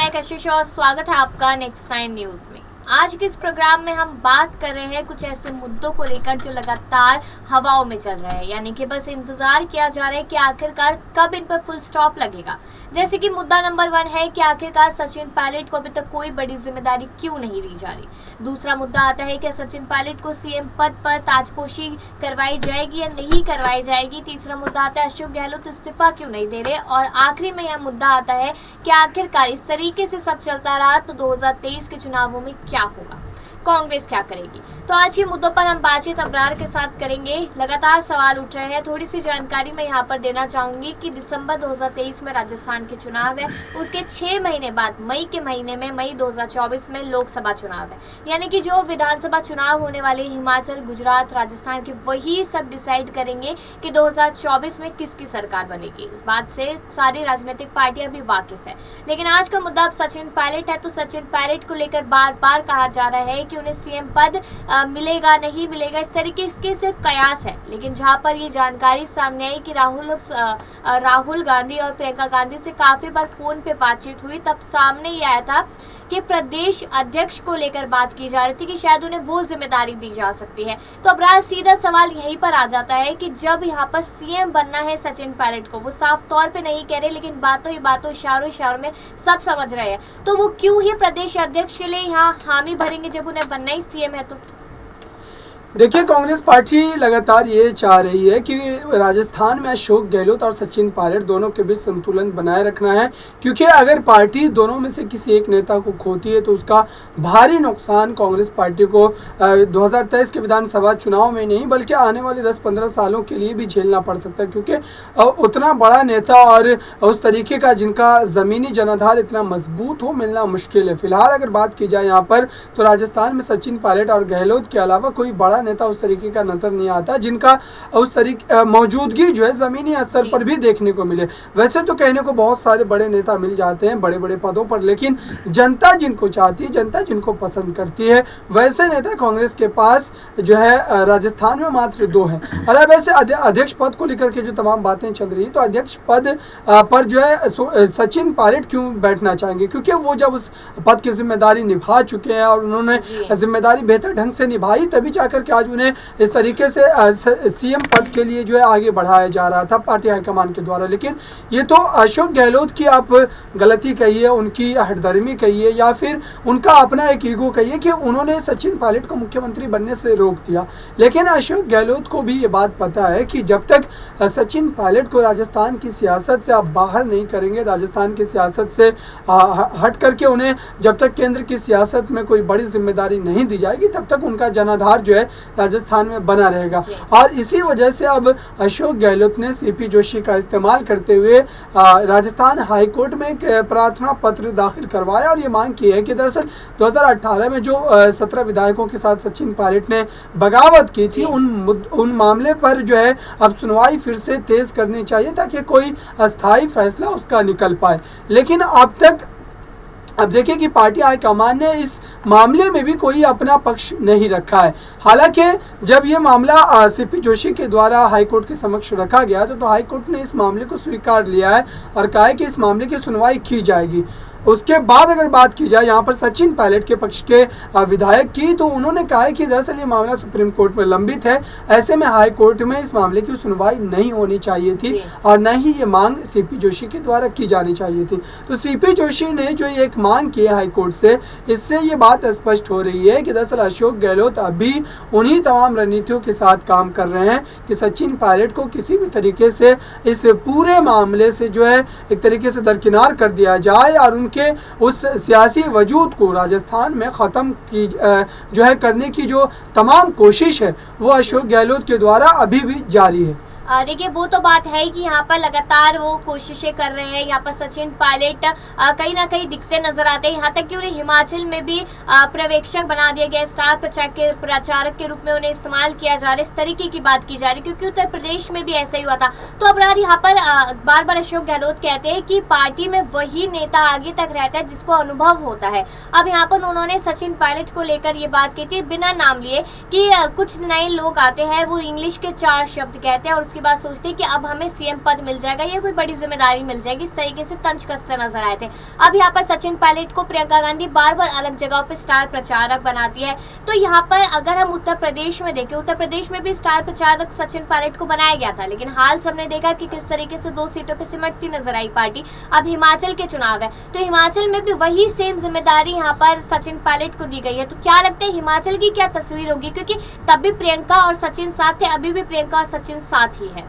मैं कशिश और स्वागत है आपका नेक्स्ट 9 न्यूज में। आज के इस प्रोग्राम में हम बात कर रहे हैं कुछ ऐसे मुद्दों को लेकर जो लगातार हवाओं में चल रहे हैं, यानी कि बस इंतजार किया जा रहा है कि आखिरकार कब इन पर फुल स्टॉप लगेगा। जैसे कि मुद्दा नंबर 1 है कि आखिरकार सचिन पायलट को अभी तक कोई बड़ी जिम्मेदारी क्यों नहीं दी जा रही। दूसरा मुद्दा आता है कि सचिन पायलट को सीएम पद पर ताजपोशी करवाई जाएगी या नहीं करवाई जाएगी। तीसरा मुद्दा आता है अशोक गहलोत इस्तीफा क्यों नहीं दे रहे। और आखिरी में यह मुद्दा आता है कि आखिरकार इस तरीके से सब चलता रहा तो 2023 के चुनावों में क्या होगा, कांग्रेस क्या करेगी। तो आज के मुद्दों पर हम बातचीत अब्रार के साथ करेंगे। लगातार सवाल उठ रहे हैं, थोड़ी सी जानकारी मैं यहाँ पर देना चाहूंगी कि दिसंबर 2023 में राजस्थान के चुनाव है, उसके 6 महीने बाद मई के महीने में मई 2024 में लोकसभा चुनाव है, यानी कि जो विधानसभा चुनाव होने वाले हिमाचल, गुजरात, राजस्थान के वही सब डिसाइड करेंगे कि 2024 में किसकी सरकार बनेगी। इस बात से सारी राजनीतिक पार्टियां भी वाकिफ है। लेकिन आज का मुद्दा अब सचिन पायलट है, तो सचिन पायलट को लेकर बार बार कहा जा रहा है कि उन्हें सीएम पद मिलेगा नहीं मिलेगा, इस तरीके के सिर्फ कयास है। लेकिन जहां पर ये जानकारी सामने आई कि राहुल गांधी और प्रियंका गांधी से काफी बार फोन पे बातचीत हुई, तब सामने ये आया था कि प्रदेश अध्यक्ष को लेकर बात की जा रही थी कि शायद उन्हें वो जिम्मेदारी दी जा सकती है। तो अब सीधा सवाल यहीं पर आ जाता है कि जब यहाँ पर सीएम बनना है सचिन पायलट को, वो साफ तौर पे नहीं कह रहे लेकिन बातों ही बातों, इशारों में सब समझ रहे हैं, तो वो क्यों ही प्रदेश अध्यक्ष के लिए यहाँ हामी भरेंगे जब उन्हें बनना ही सीएम है। तो देखिए, कांग्रेस पार्टी लगातार ये चाह रही है कि राजस्थान में अशोक गहलोत और सचिन पायलट दोनों के बीच संतुलन बनाए रखना है, क्योंकि अगर पार्टी दोनों में से किसी एक नेता को खोती है तो उसका भारी नुकसान कांग्रेस पार्टी को 2023 के विधानसभा चुनाव में नहीं बल्कि आने वाले 10-15 सालों के लिए भी झेलना पड़ सकता है, क्योंकि उतना बड़ा नेता और उस तरीके का जिनका ज़मीनी जनाधार इतना मजबूत हो मिलना मुश्किल है। फिलहाल अगर बात की जाए यहाँ पर, तो राजस्थान में सचिन पायलट और गहलोत के अलावा कोई बड़ा नेता उस तरीके का नजर नहीं आता जिनका उस तरीके मौजूदगी जो है जमीनी स्तर पर भी देखने को मिले। वैसे तो कहने को बहुत सारे बड़े नेता मिल जाते हैं बड़े बड़े पदों पर, लेकिन जनता जिनको चाहती है, जनता जिनको पसंद करती है, वैसे नेता कांग्रेस के पास जो है राजस्थान में मात्र 2 हैं। और अब ऐसे अध्यक्ष पद को लेकर के जो तमाम बातें चल रही है, तो अध्यक्ष पद पर जो है सचिन पायलट क्यों बैठना चाहेंगे, क्योंकि वो जब उस पद की जिम्मेदारी निभा चुके हैं और उन्होंने जिम्मेदारी बेहतर ढंग से निभाई, तभी जाकर आज उन्हें इस तरीके से सीएम पद के लिए जो है आगे बढ़ाया जा रहा था पार्टी हाईकमान के द्वारा। लेकिन ये तो अशोक गहलोत की आप गलती कहिए, उनकी हठधर्मी कहिए, या फिर उनका अपना एक ईगो कहिए कि उन्होंने सचिन पायलट को मुख्यमंत्री बनने से रोक दिया। लेकिन अशोक गहलोत को भी ये बात पता है कि जब तक सचिन पायलट को राजस्थान की सियासत से आप बाहर नहीं करेंगे, राजस्थान की सियासत से हट करके उन्हें जब तक केंद्र की सियासत में कोई बड़ी जिम्मेदारी नहीं दी जाएगी, तब तक उनका जनाधार जो है राजस्थान में बना रहेगा। और इसी वजह से अब अशोक गहलोत ने सीपी जोशी का इस्तेमाल करते हुए राजस्थान हाईकोर्ट में एक प्रार्थना पत्र दाखिल करवाया और ये मांग की है कि दरअसल 2018 में जो 17 विधायकों के साथ सचिन पायलट ने बगावत की थी, उन मामले पर जो है अब सुनवाई फिर से तेज करनी चाहिए ताकि कोई अस्थायी फैसला उसका निकल पाए। लेकिन अब देखिए कि पार्टी हाईकमान ने इस मामले में भी कोई अपना पक्ष नहीं रखा है। हालांकि जब ये मामला सीपी जोशी के द्वारा हाईकोर्ट के समक्ष रखा गया तो हाईकोर्ट ने इस मामले को स्वीकार लिया है और कहा है कि इस मामले की सुनवाई की जाएगी। उसके बाद अगर बात की जाए यहाँ पर सचिन पायलट के पक्ष के विधायक की, तो उन्होंने कहा है कि दरअसल ये मामला सुप्रीम कोर्ट में लंबित है, ऐसे में हाई कोर्ट में इस मामले की सुनवाई नहीं होनी चाहिए थी और न ही ये मांग सीपी जोशी के द्वारा की जानी चाहिए थी। तो सीपी जोशी ने जो एक मांग की है हाई कोर्ट से, इससे ये बात स्पष्ट हो रही है कि दरअसल अशोक गहलोत अभी उन्हीं तमाम रणनीतियों के साथ काम कर रहे हैं कि सचिन पायलट को किसी भी तरीके से इस पूरे मामले से जो है एक तरीके से दरकिनार कर दिया जाए और उनके उस सियासी वजूद को राजस्थान में ख़त्म की जो है करने की जो तमाम कोशिश है वो अशोक गहलोत के द्वारा अभी भी जारी है। देखिए, वो तो बात है कि यहाँ पर लगातार वो कोशिशें कर रहे हैं। यहाँ पर सचिन पायलट कहीं ना कहीं दिखते नजर आते हैं, यहाँ तक कि उन्हें हिमाचल में भी पर्यवेक्षक बना दिया गया, स्टार प्रचारक के रूप में उन्हें इस्तेमाल किया जा रहा है। इस तरीके की बात की जा रही है क्योंकि उत्तर प्रदेश में भी ऐसा ही हुआ था। तो अब यहाँ पर बार बार अशोक गहलोत कहते हैं कि पार्टी में वही नेता आगे तक रहता है जिसको अनुभव होता है। अब यहाँ पर उन्होंने सचिन पायलट को लेकर ये बात की थी बिना नाम लिए कि कुछ नए लोग आते हैं, वो इंग्लिश के 4 शब्द कहते हैं और उसके उसके बाद सोचते हैं कि अब हमें सीएम पद मिल जाएगा, ये कोई बड़ी जिम्मेदारी मिल जाएगी, इस तरीके से तंज कसते नजर आए थे। अब यहाँ पर सचिन पायलट को प्रियंका गांधी बार बार अलग जगहों पर स्टार प्रचारक बनाती है। तो यहाँ पर अगर हम उत्तर प्रदेश में देखें, उत्तर प्रदेश में भी स्टार प्रचारक सचिन पायलट को बनाया गया था, लेकिन हाल सबने देखा कि किस तरीके से 2 सीटों पर सिमटती नजर आई पार्टी। अब हिमाचल के चुनाव है, तो हिमाचल में भी वही सेम जिम्मेदारी यहाँ पर सचिन पायलट को दी गई है। तो क्या लगता है हिमाचल की क्या तस्वीर होगी, क्योंकि तब भी प्रियंका और सचिन साथ थे, अभी भी प्रियंका और सचिन साथ ही है।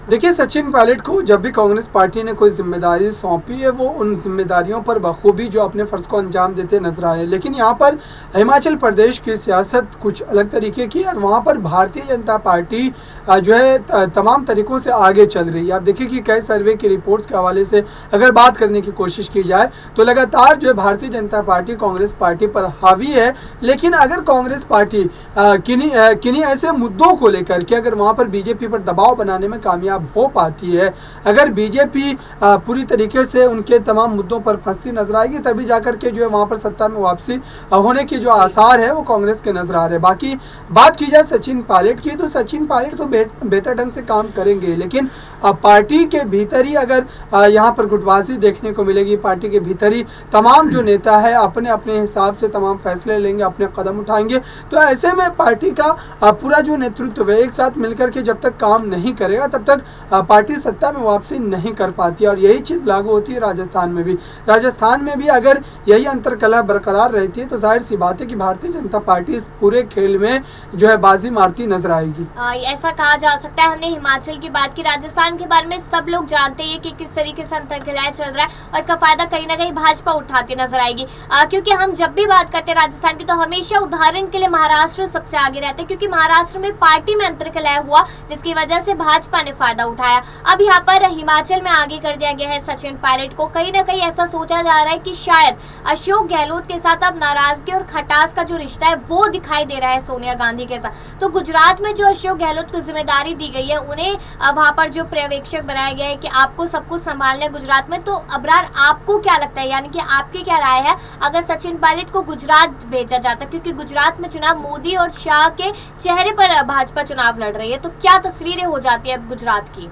देखिए, सचिन पायलट को जब भी कांग्रेस पार्टी ने कोई जिम्मेदारी सौंपी है, वो उन जिम्मेदारियों पर बखूबी जो अपने फ़र्ज़ को अंजाम देते नजर आए। लेकिन यहाँ पर हिमाचल प्रदेश की सियासत कुछ अलग तरीके की है और वहाँ पर भारतीय जनता पार्टी जो है तमाम तरीक़ों से आगे चल रही है। आप देखिए कि कई सर्वे की रिपोर्ट्स के हवाले से अगर बात करने की कोशिश की जाए तो लगातार जो है भारतीय जनता पार्टी कांग्रेस पार्टी पर हावी है। लेकिन अगर कांग्रेस पार्टी किन्हीं ऐसे मुद्दों को लेकर के अगर वहाँ पर बीजेपी पर दबाव बनाने में कामयाब हो पाती है, अगर बीजेपी पूरी तरीके से उनके तमाम मुद्दों पर फंसती नजर आएगी, तभी जाकर के जो है वहाँ पर सत्ता में वापसी होने की जो आसार है वो कांग्रेस के नजर आ रहे हैं। बाकी बात की जाए सचिन पायलट की, तो सचिन पायलट तो बेहतर ढंग से काम करेंगे, लेकिन पार्टी के भीतर ही अगर यहाँ पर गुटबाजी देखने को मिलेगी, पार्टी के भीतर ही तमाम जो नेता है अपने अपने हिसाब से तमाम फैसले लेंगे, अपने कदम उठाएंगे, तो ऐसे में पार्टी का पूरा जो नेतृत्व है एक साथ मिलकर के जब तक काम नहीं करेगा तब तक पार्टी सत्ता में वापसी नहीं कर पाती। और यही चीज़ लागू होती है राजस्थान में भी। राजस्थान में भी अगर यही अंतरकलह बरकरार रहती है तो जाहिर सी बात है कि भारतीय जनता पार्टी इस पूरे खेल में जो है बाजी मारती नजर आएगी। ऐसा कहा जा सकता है। हमने हिमाचल की बात की, राजस्थान के बारे में सब लोग जानते हैं कि किस तरीके से अंतरकलह चल रहा है और इसका फायदा कहीं ना कहीं भाजपा उठाती नजर आएगी। क्योंकि हम जब भी बात करते हैं राजस्थान की तो हमेशा उदाहरण के लिए महाराष्ट्र सबसे आगे रहते हैं, क्योंकि महाराष्ट्र में पार्टी में अंतरकलह हुआ जिसकी वजह से भाजपा ने फायदा उठाया। अब यहाँ पर हिमाचल में आगे कर दिया गया है सचिन पायलट को। कहीं ना कहीं ऐसा सोचा जा रहा है कि शायद अशोक गहलोत के साथ अब नाराजगी और खटास का जो रिश्ता है वो दिखाई दे रहा है सोनिया गांधी के साथ। तो गुजरात में जो अशोक गहलोत को जिम्मेदारी दी गई है, उन्हें वहाँ पर जो पर्यवेक्षक बनाया गया है कि आपको सब कुछ संभालना है गुजरात में। तो अबरार, आपको क्या लगता है, यानी कि आपकी क्या राय है अगर सचिन पायलट को गुजरात भेजा जाता, क्योंकि गुजरात में चुनाव मोदी और शाह के चेहरे पर भाजपा चुनाव लड़ रही है, तो क्या तस्वीरें हो जाती है गुजरात की?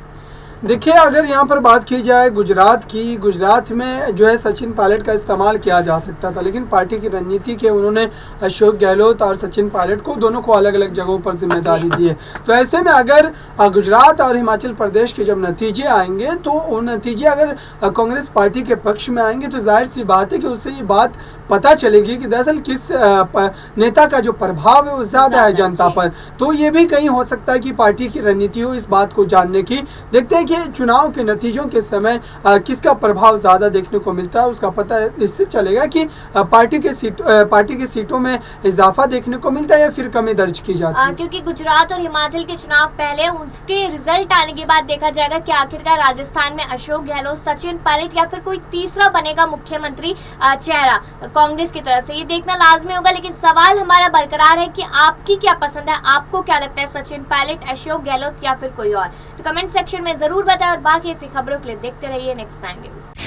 देखिए, अगर यहाँ पर बात की जाए गुजरात की, गुजरात में जो है सचिन पायलट का इस्तेमाल किया जा सकता था, लेकिन पार्टी की रणनीति के उन्होंने अशोक गहलोत और सचिन पायलट को दोनों को अलग अलग जगहों पर जिम्मेदारी दी है। तो ऐसे में अगर गुजरात और हिमाचल प्रदेश के जब नतीजे आएंगे तो वो नतीजे अगर कांग्रेस पार्टी के पक्ष में आएंगे तो जाहिर सी बात है कि उससे ये बात पता चलेगी कि दरअसल किस नेता का जो प्रभाव है वो ज़्यादा है जनता पर। तो ये भी कहीं हो सकता है कि पार्टी की रणनीति हो इस बात को जानने की। देखते हैं कि चुनाव के नतीजों के समय किसका प्रभाव ज़्यादा देखने को मिलता है, उसका पता इससे चलेगा कि पार्टी की सीटों में इजाफा देखने को मिलता है या फिर कमी दर्ज की जाती है। क्योंकि गुजरात और हिमाचल के चुनाव पहले, उसके रिजल्ट आने के बाद देखा जाएगा कि आखिरकार राजस्थान में अशोक गहलोत, सचिन पायलट या फिर कोई तीसरा बनेगा मुख्यमंत्री चेहरा कांग्रेस की तरफ से। ये देखना लाजमी होगा। लेकिन सवाल हमारा बरकरार है कि आपकी क्या पसंद है, आपको क्या लगता है, सचिन पायलट, अशोक गहलोत या फिर कोई और? तो कमेंट सेक्शन में जरूर बताएं और बाकी ऐसी खबरों के लिए देखते रहिए नेक्स्ट टाइम न्यूज।